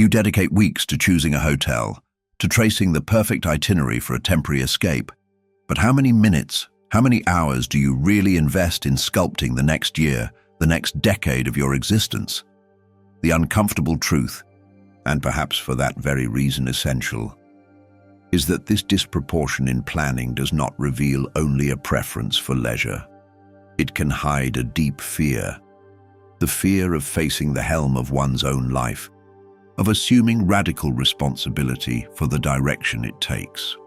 You dedicate weeks to choosing a hotel, to tracing the perfect itinerary for a temporary escape. But how many minutes, how many hours do you really invest in sculpting the next year, the next decade of your existence? The uncomfortable truth, and perhaps for that very reason essential, is that this disproportion in planning does not reveal only a preference for leisure. It can hide a deep fear, the fear of facing the helm of one's own life, of assuming radical responsibility for the direction it takes.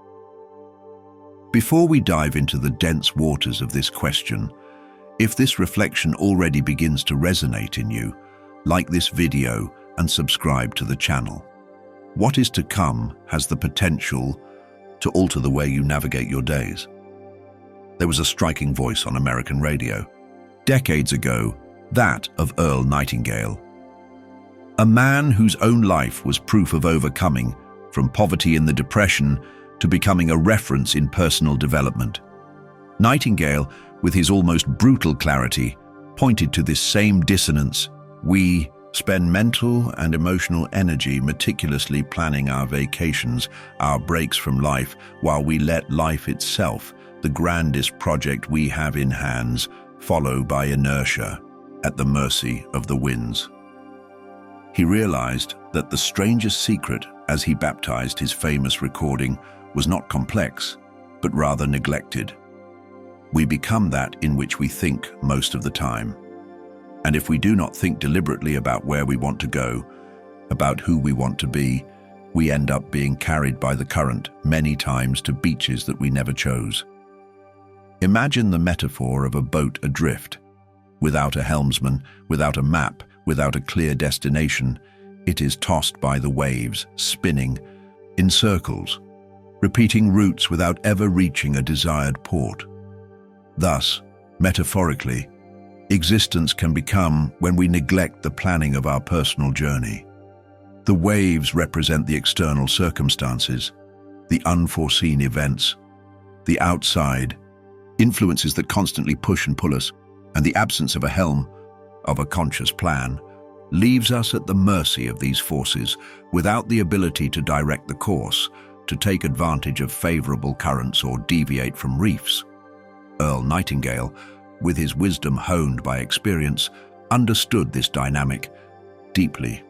Before we dive into the dense waters of this question, if this reflection already begins to resonate in you, like this video and subscribe to the channel. What is to come has the potential to alter the way you navigate your days. There was a striking voice on American radio, decades ago, that of Earl Nightingale. A man whose own life was proof of overcoming, from poverty in the Depression to becoming a reference in personal development. Nightingale, with his almost brutal clarity, pointed to this same dissonance. We spend mental and emotional energy meticulously planning our vacations, our breaks from life, while we let life itself, the grandest project we have in hands, follow by inertia, at the mercy of the winds. He realized that the strangest secret, as he baptized his famous recording, was not complex, but rather neglected. We become that in which we think most of the time. And if we do not think deliberately about where we want to go, about who we want to be, we end up being carried by the current many times to beaches that we never chose. Imagine the metaphor of a boat adrift. Without a helmsman, without a map, without a clear destination, it is tossed by the waves, spinning in circles, repeating routes without ever reaching a desired port. Thus, metaphorically, existence can become when we neglect the planning of our personal journey. The waves represent the external circumstances, the unforeseen events, the outside influences that constantly push and pull us, and the absence of a helm, of a conscious plan, leaves us at the mercy of these forces without the ability to direct the course, to take advantage of favorable currents or deviate from reefs. Earl Nightingale, with his wisdom honed by experience, understood this dynamic deeply.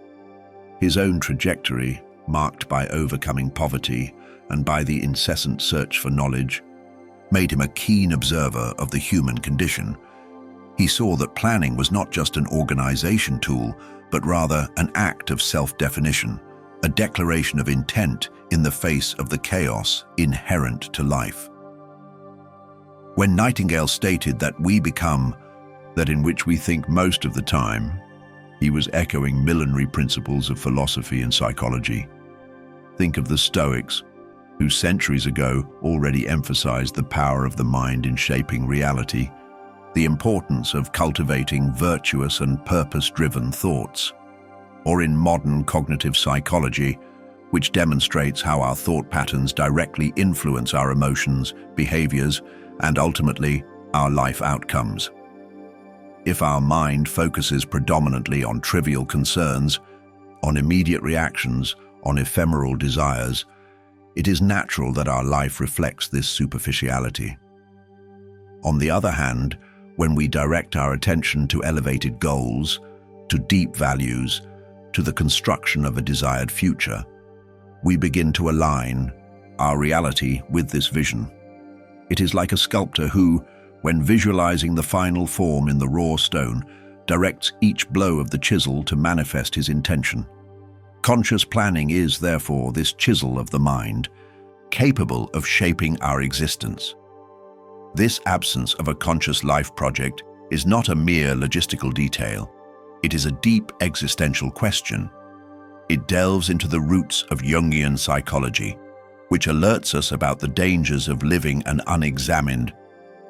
His own trajectory, marked by overcoming poverty and by the incessant search for knowledge, made him a keen observer of the human condition. He saw that planning was not just an organization tool, but rather an act of self-definition, a declaration of intent in the face of the chaos inherent to life. When Nightingale stated that we become that in which we think most of the time, he was echoing millenary principles of philosophy and psychology. Think of the Stoics, who centuries ago already emphasized the power of the mind in shaping reality, the importance of cultivating virtuous and purpose-driven thoughts, or in modern cognitive psychology, which demonstrates how our thought patterns directly influence our emotions, behaviors, and ultimately, our life outcomes. If our mind focuses predominantly on trivial concerns, on immediate reactions, on ephemeral desires, it is natural that our life reflects this superficiality. On the other hand, when we direct our attention to elevated goals, to deep values, to the construction of a desired future, we begin to align our reality with this vision. It is like a sculptor who, when visualizing the final form in the raw stone, directs each blow of the chisel to manifest his intention. Conscious planning is, therefore, this chisel of the mind, capable of shaping our existence. This absence of a conscious life project is not a mere logistical detail. It is a deep existential question. It delves into the roots of Jungian psychology, which alerts us about the dangers of living an unexamined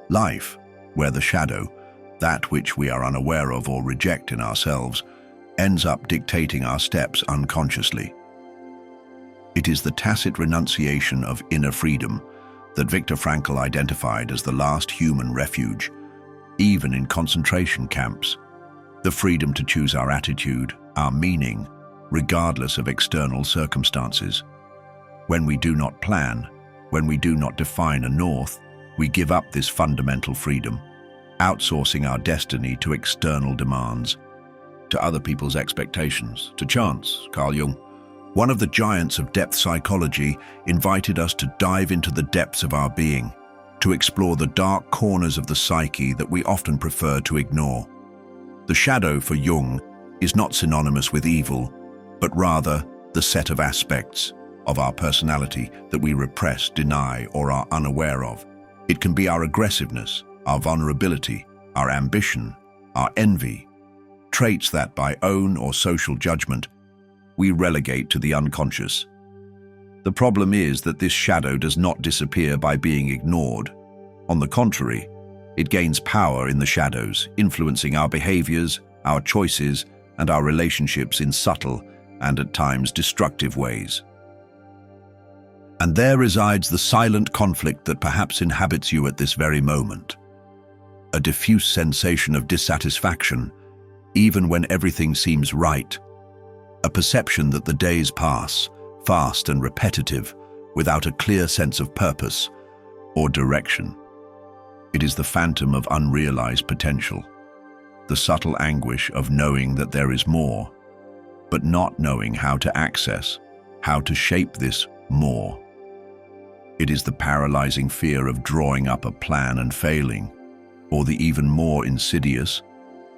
life, where the shadow, that which we are unaware of or reject in ourselves, ends up dictating our steps unconsciously. It is the tacit renunciation of inner freedom that Viktor Frankl identified as the last human refuge, even in concentration camps. The freedom to choose our attitude, our meaning, regardless of external circumstances. When we do not plan, when we do not define a north, we give up this fundamental freedom, outsourcing our destiny to external demands, to other people's expectations, to chance. Carl Jung, one of the giants of depth psychology, invited us to dive into the depths of our being, to explore the dark corners of the psyche that we often prefer to ignore. The shadow for Jung is not synonymous with evil, but rather the set of aspects of our personality that we repress, deny, or are unaware of. It can be our aggressiveness, our vulnerability, our ambition, our envy, traits that by own or social judgment we relegate to the unconscious. The problem is that this shadow does not disappear by being ignored. On the contrary, it gains power in the shadows, influencing our behaviors, our choices, and our relationships in subtle and at times destructive ways. And there resides the silent conflict that perhaps inhabits you at this very moment. A diffuse sensation of dissatisfaction, even when everything seems right. A perception that the days pass, fast and repetitive, without a clear sense of purpose or direction. It is the phantom of unrealized potential, the subtle anguish of knowing that there is more, but not knowing how to access, how to shape this more. It is the paralyzing fear of drawing up a plan and failing, or the even more insidious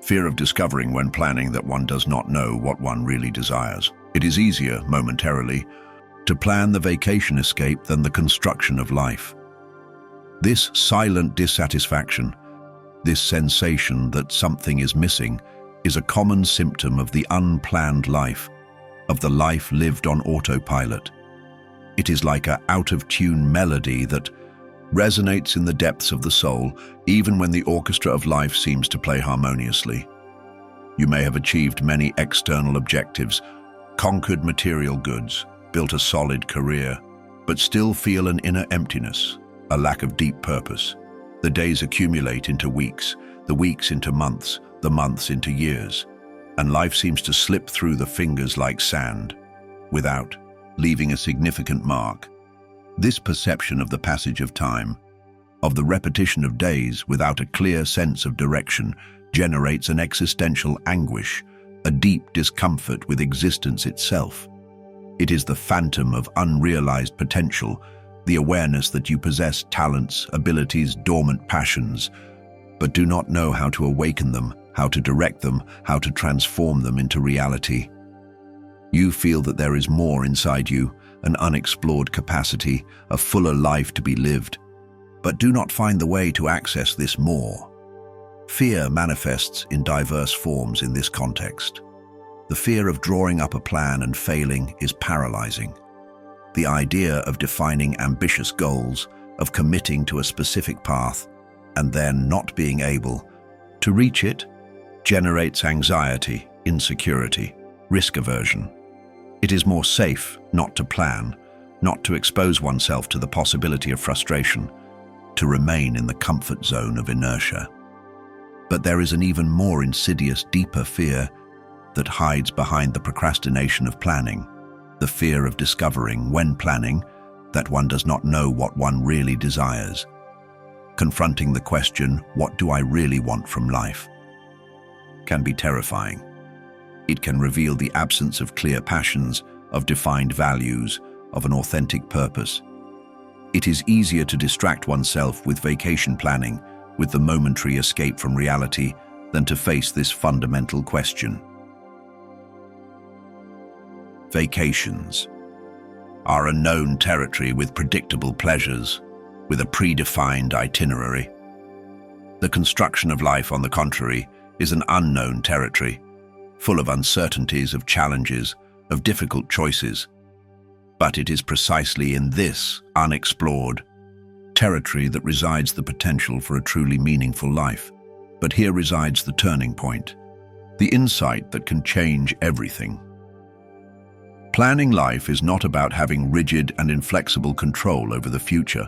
fear of discovering when planning that one does not know what one really desires. It is easier, momentarily, to plan the vacation escape than the construction of life. This silent dissatisfaction, this sensation that something is missing, is a common symptom of the unplanned life, of the life lived on autopilot. It is like an out-of-tune melody that resonates in the depths of the soul, even when the orchestra of life seems to play harmoniously. You may have achieved many external objectives, conquered material goods, built a solid career, but still feel an inner emptiness, a lack of deep purpose. The days accumulate into weeks, the weeks into months, the months into years, and life seems to slip through the fingers like sand, without leaving a significant mark. This perception of the passage of time, of the repetition of days without a clear sense of direction, generates an existential anguish, a deep discomfort with existence itself. It is the phantom of unrealized potential, the awareness that you possess talents, abilities, dormant passions, but do not know how to awaken them, how to direct them, how to transform them into reality. You feel that there is more inside you, an unexplored capacity, a fuller life to be lived, but do not find the way to access this more. Fear manifests in diverse forms in this context. The fear of drawing up a plan and failing is paralyzing. The idea of defining ambitious goals, of committing to a specific path, and then not being able to reach it, generates anxiety, insecurity, risk aversion. It is more safe not to plan, not to expose oneself to the possibility of frustration, to remain in the comfort zone of inertia. But there is an even more insidious, deeper fear that hides behind the procrastination of planning, the fear of discovering, when planning, that one does not know what one really desires. Confronting the question, what do I really want from life, can be terrifying. It can reveal the absence of clear passions, of defined values, of an authentic purpose. It is easier to distract oneself with vacation planning, with the momentary escape from reality, than to face this fundamental question. Vacations are a known territory with predictable pleasures, with a predefined itinerary. The construction of life, on the contrary, is an unknown territory, full of uncertainties, of challenges, of difficult choices. But it is precisely in this unexplored territory that resides the potential for a truly meaningful life. But here resides the turning point, the insight that can change everything. Planning life is not about having rigid and inflexible control over the future.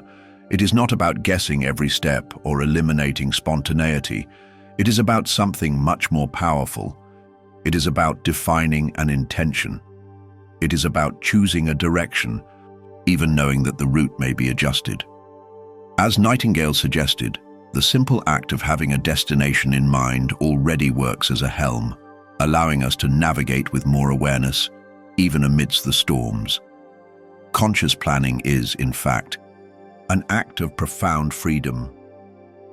It is not about guessing every step or eliminating spontaneity. It is about something much more powerful. It is about defining an intention, It is about choosing a direction, even knowing that the route may be adjusted. As Nightingale suggested, the simple act of having a destination in mind already works as a helm, allowing us to navigate with more awareness, even amidst the storms. Conscious planning is, in fact, an act of profound freedom.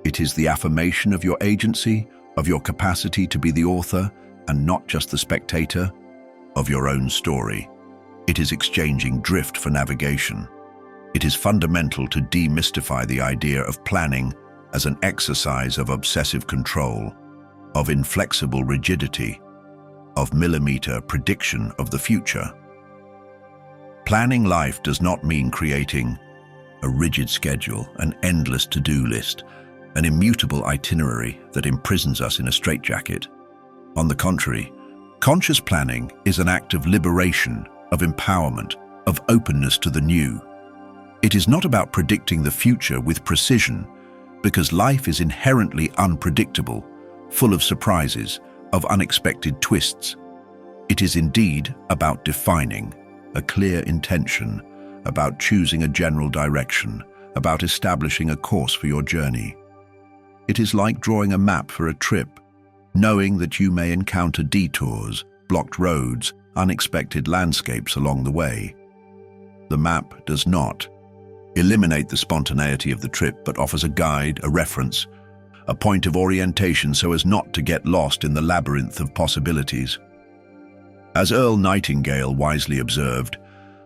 It is the affirmation of your agency, of your capacity to be the author, and not just the spectator, of your own story. It is exchanging drift for navigation. It is fundamental to demystify the idea of planning as an exercise of obsessive control, of inflexible rigidity, of millimeter prediction of the future. Planning life does not mean creating a rigid schedule, an endless to-do list, an immutable itinerary that imprisons us in a straitjacket. On the contrary, conscious planning is an act of liberation, of empowerment, of openness to the new. It is not about predicting the future with precision, because life is inherently unpredictable, full of surprises, of unexpected twists. It is indeed about defining a clear intention, about choosing a general direction, about establishing a course for your journey. It is like drawing a map for a trip, knowing that you may encounter detours, blocked roads, unexpected landscapes along the way. The map does not eliminate the spontaneity of the trip, but offers a guide, a reference, a point of orientation so as not to get lost in the labyrinth of possibilities. As Earl Nightingale wisely observed,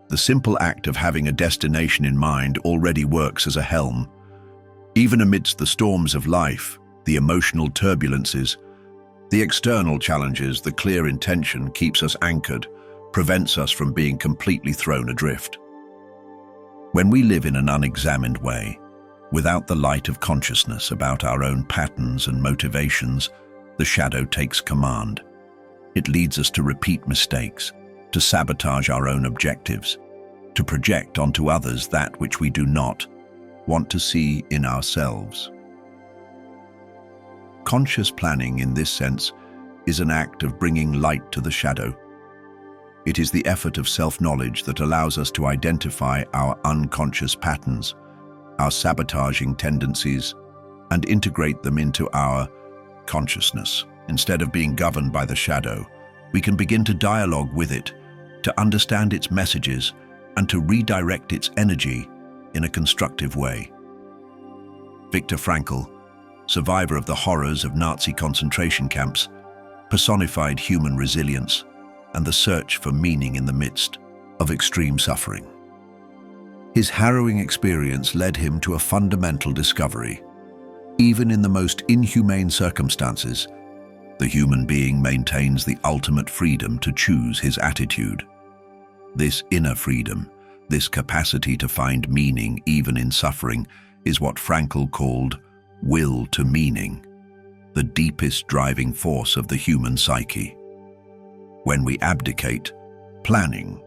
the simple act of having a destination in mind already works as a helm. Even amidst the storms of life, the emotional turbulences, the external challenges, the clear intention keeps us anchored, prevents us from being completely thrown adrift. When we live in an unexamined way, without the light of consciousness about our own patterns and motivations, the shadow takes command. It leads us to repeat mistakes, to sabotage our own objectives, to project onto others that which we do not want to see in ourselves. Conscious planning, in this sense, is an act of bringing light to the shadow. It is the effort of self-knowledge that allows us to identify our unconscious patterns, our sabotaging tendencies, and integrate them into our consciousness. Instead of being governed by the shadow, we can begin to dialogue with it, to understand its messages, and to redirect its energy in a constructive way. Viktor Frankl, survivor of the horrors of Nazi concentration camps, personified human resilience and the search for meaning in the midst of extreme suffering. His harrowing experience led him to a fundamental discovery. Even in the most inhumane circumstances, the human being maintains the ultimate freedom to choose his attitude. This inner freedom, this capacity to find meaning even in suffering, is what Frankl called will to meaning, the deepest driving force of the human psyche. When we abdicate planning,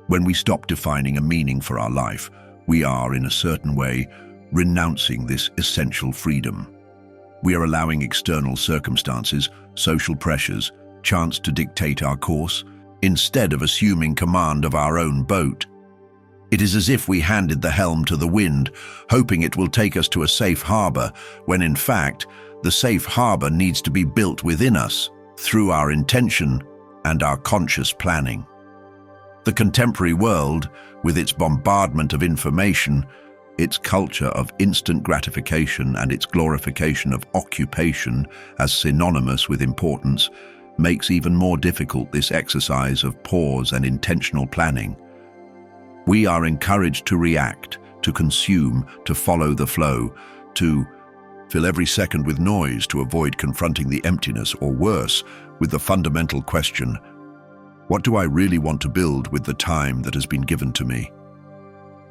when we stop defining a meaning for our life, we are, in a certain way, renouncing this essential freedom. We are allowing external circumstances, social pressures, chance to dictate our course, instead of assuming command of our own boat. It is as if we handed the helm to the wind, hoping it will take us to a safe harbor, when in fact, the safe harbor needs to be built within us, through our intention and our conscious planning. The contemporary world, with its bombardment of information, its culture of instant gratification and its glorification of occupation as synonymous with importance, makes even more difficult this exercise of pause and intentional planning. We are encouraged to react, to consume, to follow the flow, to fill every second with noise to avoid confronting the emptiness, or worse, with the fundamental question, what do I really want to build with the time that has been given to me?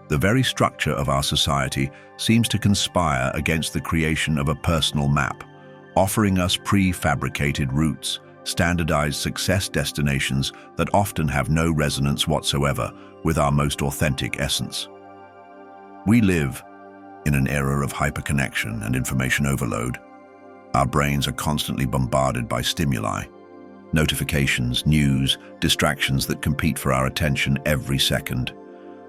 The very structure of our society seems to conspire against the creation of a personal map, offering us prefabricated routes, standardized success destinations that often have no resonance whatsoever with our most authentic essence. We live in an era of hyperconnection and information overload. Our brains are constantly bombarded by stimuli, Notifications, news, distractions that compete for our attention every second.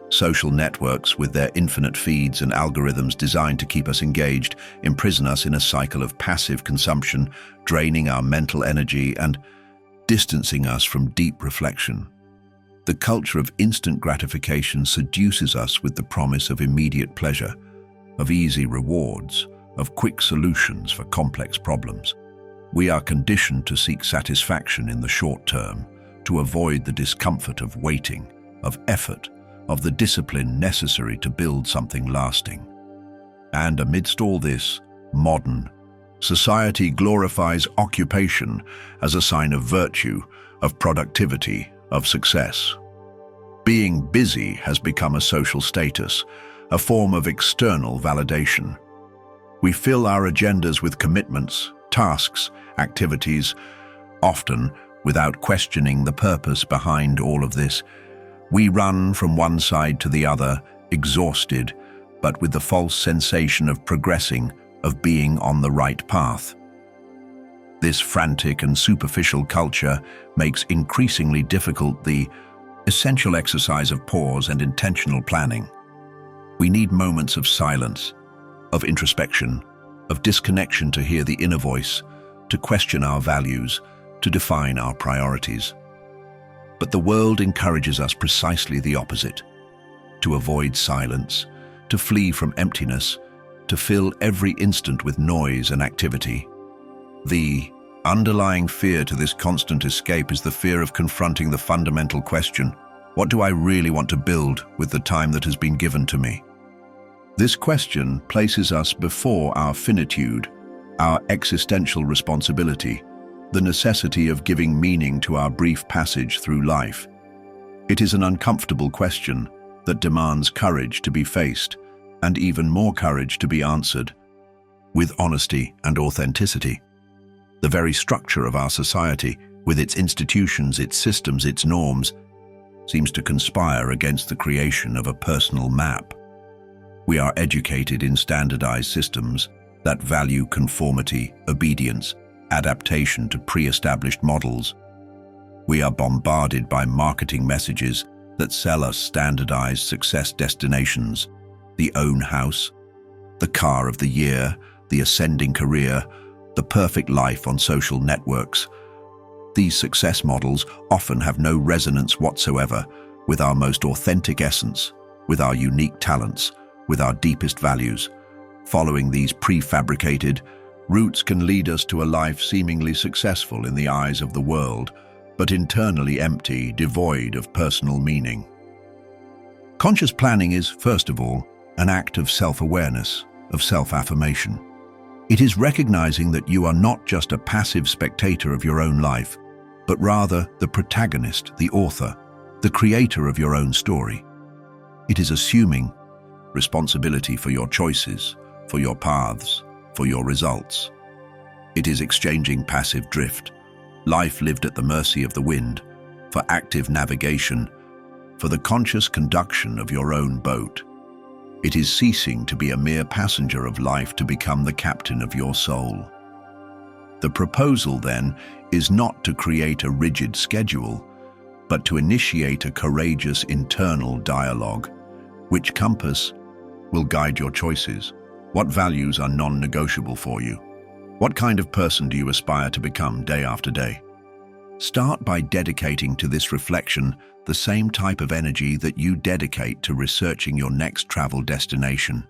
Social networks, with their infinite feeds and algorithms designed to keep us engaged, imprison us in a cycle of passive consumption, draining our mental energy and distancing us from deep reflection. The culture of instant gratification seduces us with the promise of immediate pleasure, of easy rewards, of quick solutions for complex problems. We are conditioned to seek satisfaction in the short term, to avoid the discomfort of waiting, of effort, of the discipline necessary to build something lasting. And amidst all this, modern society glorifies occupation as a sign of virtue, of productivity, of success. Being busy has become a social status, a form of external validation. We fill our agendas with commitments, tasks, activities, often without questioning the purpose behind all of this. We run from one side to the other, exhausted, but with the false sensation of progressing, of being on the right path. This frantic and superficial culture makes increasingly difficult the essential exercise of pause and intentional planning. We need moments of silence, of introspection, of disconnection to hear the inner voice, to question our values, to define our priorities. But the world encourages us precisely the opposite: to avoid silence, to flee from emptiness, to fill every instant with noise and activity. The underlying fear to this constant escape is the fear of confronting the fundamental question: what do I really want to build with the time that has been given to me? This question places us before our finitude, our existential responsibility, the necessity of giving meaning to our brief passage through life. It is an uncomfortable question that demands courage to be faced, and even more courage to be answered, with honesty and authenticity. The very structure of our society, with its institutions, its systems, its norms, seems to conspire against the creation of a personal map. We are educated in standardized systems that value conformity, obedience, adaptation to pre-established models. We are bombarded by marketing messages that sell us standardized success destinations: the own house, the car of the year, the ascending career, the perfect life on social networks. These success models often have no resonance whatsoever with our most authentic essence, with our unique talents, with our deepest values. Following these prefabricated routes can lead us to a life seemingly successful in the eyes of the world, but internally empty, devoid of personal meaning. Conscious planning is, first of all, an act of self-awareness, of self-affirmation. It is recognizing that you are not just a passive spectator of your own life, but rather the protagonist, the author, the creator of your own story. It is assuming responsibility for your choices, for your paths, for your results. It is exchanging passive drift, life lived at the mercy of the wind, for active navigation, for the conscious conduction of your own boat. It is ceasing to be a mere passenger of life to become the captain of your soul. The proposal, then, is not to create a rigid schedule, but to initiate a courageous internal dialogue. Which compass will guide your choices? What values are non-negotiable for you? What kind of person do you aspire to become day after day? Start by dedicating to this reflection the same type of energy that you dedicate to researching your next travel destination.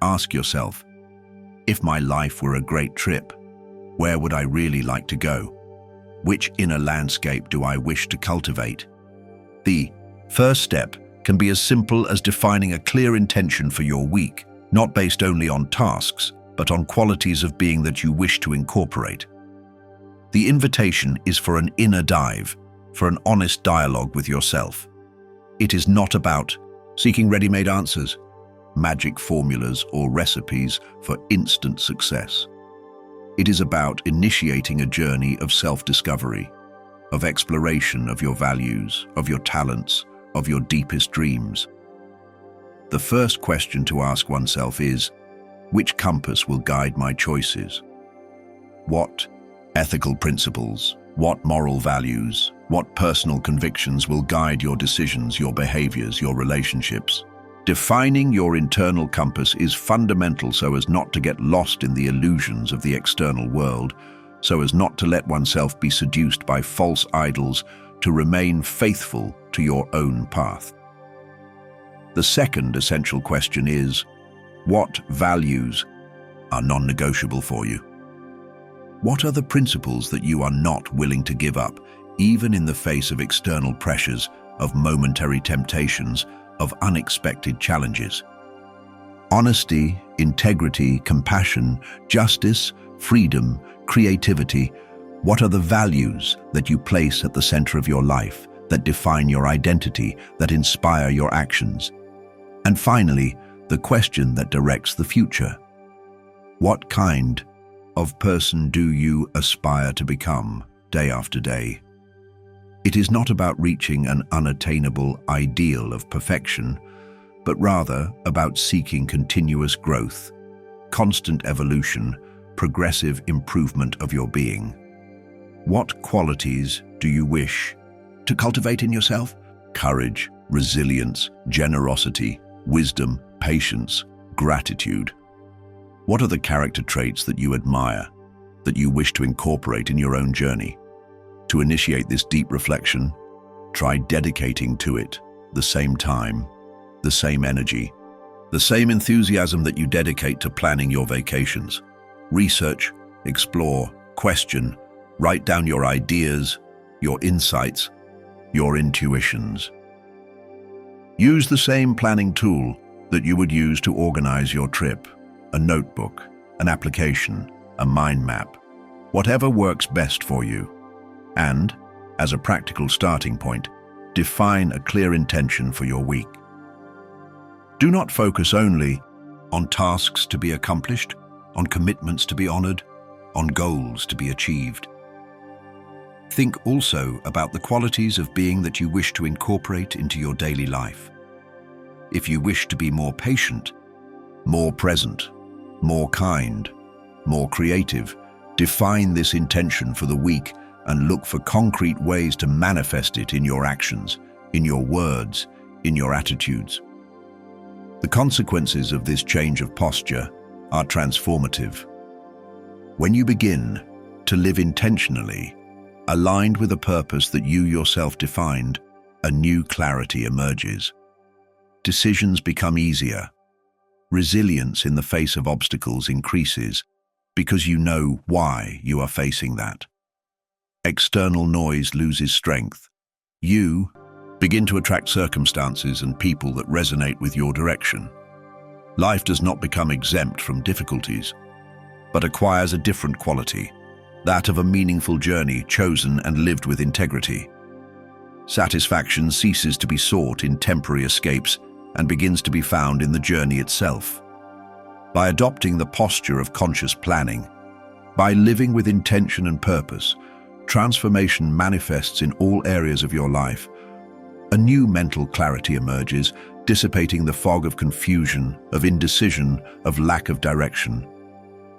Ask yourself, if my life were a great trip, where would I really like to go? Which inner landscape do I wish to cultivate? The first step can be as simple as defining a clear intention for your week, not based only on tasks, but on qualities of being that you wish to incorporate. The invitation is for an inner dive, for an honest dialogue with yourself. It is not about seeking ready-made answers, magic formulas, or recipes for instant success. It is about initiating a journey of self-discovery, of exploration of your values, of your talents, of your deepest dreams. The first question to ask oneself is, which compass will guide my choices? What ethical principles, What moral values, what personal convictions will guide your decisions, your behaviors, your relationships? Defining your internal compass is fundamental so as not to get lost in the illusions of the external world, so as not to let oneself be seduced by false idols, to remain faithful to your own path. The second essential question is, what values are non-negotiable for you? What are the principles that you are not willing to give up, even in the face of external pressures, of momentary temptations, of unexpected challenges? Honesty, integrity, compassion, justice, freedom, creativity. What are the values that you place at the center of your life, that define your identity, that inspire your actions? And finally, the question that directs the future. What kind of person do you aspire to become day after day? It is not about reaching an unattainable ideal of perfection, but rather about seeking continuous growth, constant evolution, progressive improvement of your being. What qualities do you wish to cultivate in yourself? Courage, resilience, generosity, wisdom, patience, gratitude. What are the character traits that you admire, that you wish to incorporate in your own journey? To initiate this deep reflection, try dedicating to it the same time, the same energy, the same enthusiasm that you dedicate to planning your vacations. Research, explore, question, write down your ideas, your insights, your intuitions. Use the same planning tool that you would use to organize your trip, a notebook, an application, a mind map, whatever works best for you. And, as a practical starting point, define a clear intention for your week. Do not focus only on tasks to be accomplished, on commitments to be honored, on goals to be achieved. Think also about the qualities of being that you wish to incorporate into your daily life. If you wish to be more patient, more present, more kind, more creative, define this intention for the week and look for concrete ways to manifest it in your actions, in your words, in your attitudes. The consequences of this change of posture are transformative. When you begin to live intentionally, aligned with a purpose that you yourself defined, a new clarity emerges. Decisions become easier. Resilience in the face of obstacles increases because you know why you are facing that. External noise loses strength. You begin to attract circumstances and people that resonate with your direction. Life does not become exempt from difficulties, but acquires a different quality, that of a meaningful journey chosen and lived with integrity. Satisfaction ceases to be sought in temporary escapes and begins to be found in the journey itself. By adopting the posture of conscious planning, by living with intention and purpose, transformation manifests in all areas of your life. A new mental clarity emerges, dissipating the fog of confusion, of indecision, of lack of direction.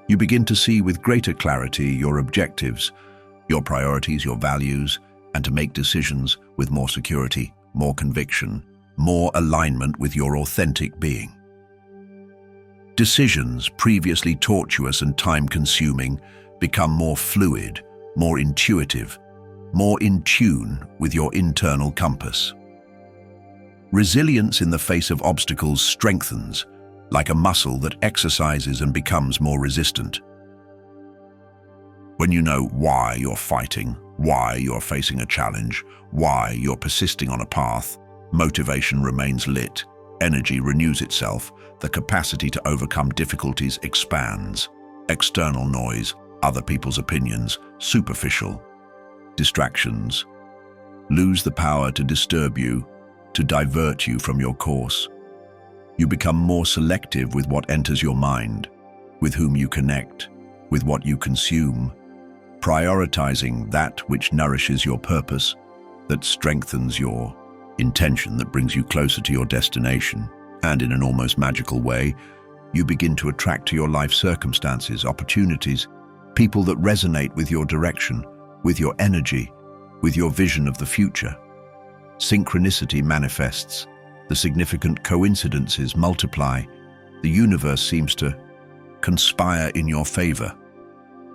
You begin to see with greater clarity your objectives, your priorities, your values, and to make decisions with more security, more conviction, more alignment with your authentic being. Decisions previously tortuous and time-consuming become more fluid, more intuitive, more in tune with your internal compass. Resilience in the face of obstacles strengthens, like a muscle that exercises and becomes more resistant. When you know why you're fighting, why you're facing a challenge, why you're persisting on a path, motivation remains lit, energy renews itself, the capacity to overcome difficulties expands. External noise, other people's opinions, superficial distractions, lose the power to disturb you, to divert you from your course. You become more selective with what enters your mind, with whom you connect, with what you consume, prioritizing that which nourishes your purpose, that strengthens your intention, that brings you closer to your destination. And in an almost magical way, you begin to attract to your life circumstances, opportunities, people that resonate with your direction, with your energy, with your vision of the future. Synchronicity manifests, the significant coincidences multiply, the universe seems to conspire in your favor,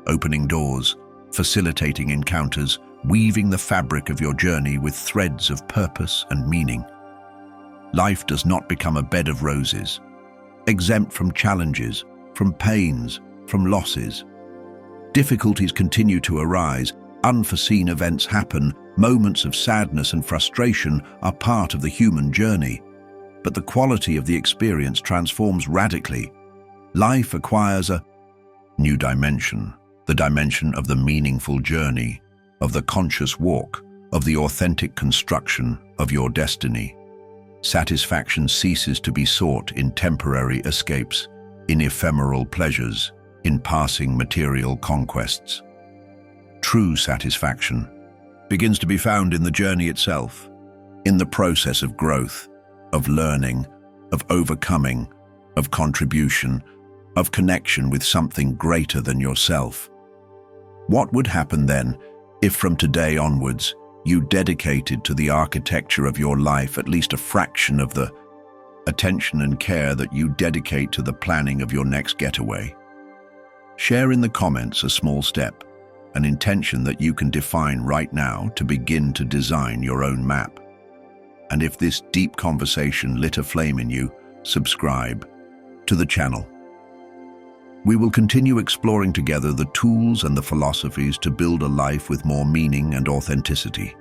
opening doors, facilitating encounters, weaving the fabric of your journey with threads of purpose and meaning. Life does not become a bed of roses, exempt from challenges, from pains, from losses. Difficulties continue to arise, unforeseen events happen, moments of sadness and frustration are part of the human journey. But the quality of the experience transforms radically. Life acquires a new dimension, the dimension of the meaningful journey, of the conscious walk, of the authentic construction of your destiny. Satisfaction ceases to be sought in temporary escapes, in ephemeral pleasures, in passing material conquests. True satisfaction begins to be found in the journey itself, in the process of growth, of learning, of overcoming, of contribution, of connection with something greater than yourself. What would happen then if from today onwards you dedicated to the architecture of your life at least a fraction of the attention and care that you dedicate to the planning of your next getaway? Share in the comments a small step, an intention that you can define right now to begin to design your own map. And if this deep conversation lit a flame in you, subscribe to the channel. We will continue exploring together the tools and the philosophies to build a life with more meaning and authenticity.